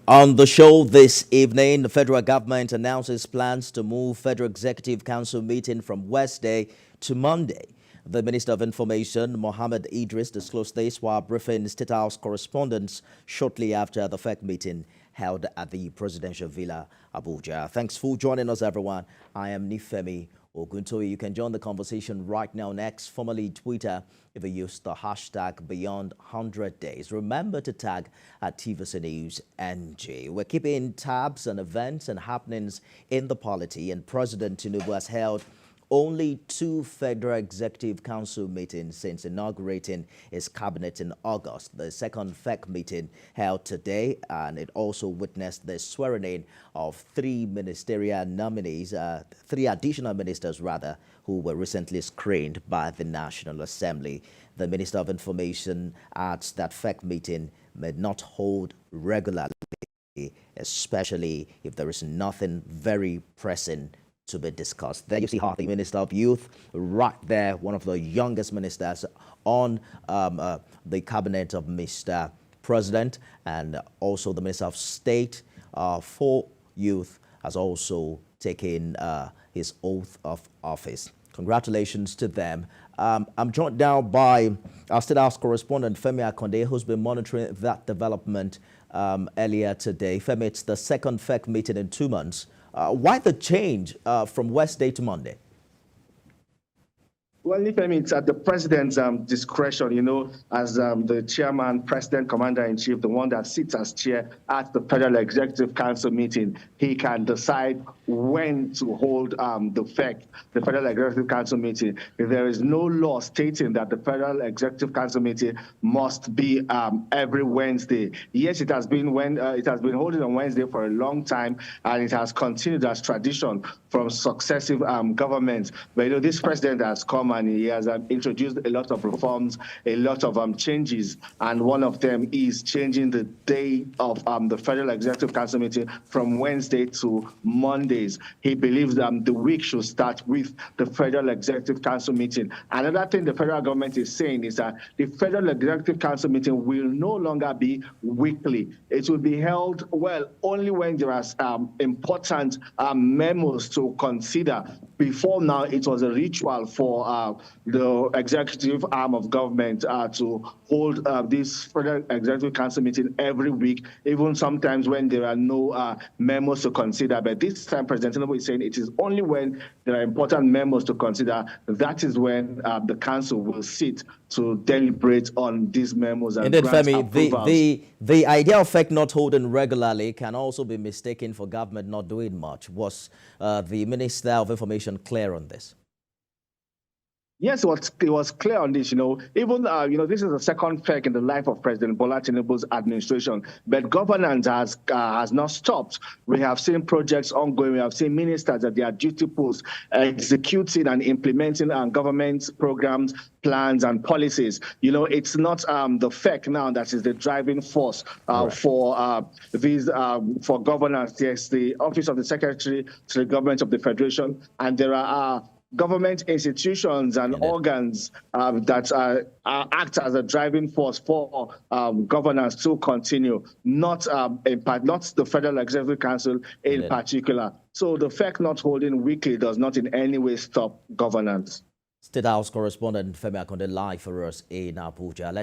On the show this evening, the federal government announces plans to move Federal Executive Council meeting from Wednesday to Monday. The Minister of Information, Mohammed Idris, disclosed this while briefing State House correspondents shortly after the FEC meeting held at the Presidential Villa, Abuja. Thanks for joining us, everyone. I am Nifemi Oguntoye. You can join the conversation right now on X, formerly Twitter, if you use the hashtag Beyond 100 Days. Remember to tag at TVC News NG. We're keeping tabs on events and happenings in the polity, and President Tinubu has held only 2 Federal Executive Council meetings since inaugurating his cabinet in August. The second FEC meeting held today, and it also witnessed the swearing-in of 3 ministerial nominees, 3 additional ministers rather, who were recently screened by the National Assembly. The Minister of Information adds that FEC meeting may not hold regularly, especially if there is nothing very pressing to be discussed. There you see how the Minister of Youth, right there, one of the youngest ministers on the cabinet of Mr. President, and also the Minister of State for Youth has also taken his oath of office. Congratulations to them. I'm joined now by our State House correspondent, Femi Akonde, who's been monitoring that development earlier today. Femi, it's the second FEC meeting in 2 months. Why the change from Wednesday to Monday? Well, Nifemi, it's at the president's discretion, as the chairman, president, commander-in-chief, the one that sits as chair at the Federal Executive Council meeting. He can decide when to hold the FEC, the Federal Executive Council meeting. There is no law stating that the Federal Executive Council meeting must be every Wednesday. Yes, it has been holding on Wednesday for a long time, and it has continued as tradition from successive governments. But this president has come and he has introduced a lot of reforms, a lot of changes, and one of them is changing the day of the Federal Executive Council meeting from Wednesday to Mondays. He believes the week should start with the Federal Executive Council meeting. Another thing the federal government is saying is that the Federal Executive Council meeting will no longer be weekly. It will be held, only when there are important memos to consider. Before now, it was a ritual for the executive arm of government to hold this Federal Executive Council meeting every week, even sometimes when there are no memos to consider. But this time, President Tinubu is saying it is only when there are important memos to consider. That is when the council will sit to deliberate on these memos and Indeed, grant Femi, approvals. the idea of FEC not holding regularly can also be mistaken for government not doing much. Was the Minister of Information clear on this? Yes, it was clear on this. Even this is the second FEC in the life of President Bola Tinubu's administration, but governance has not stopped. We have seen projects ongoing. We have seen ministers at their duty posts executing and implementing government programs, plans, and policies. It's not the FEC now that is the driving force for for governance. Yes, the Office of the Secretary to the Government of the Federation, and there are government institutions and organs that act as a driving force for governance to continue, not the Federal Executive Council in particular. So the FEC not holding weekly does not in any way stop governance. State House correspondent Femi Akonde live for us in Abuja. Let's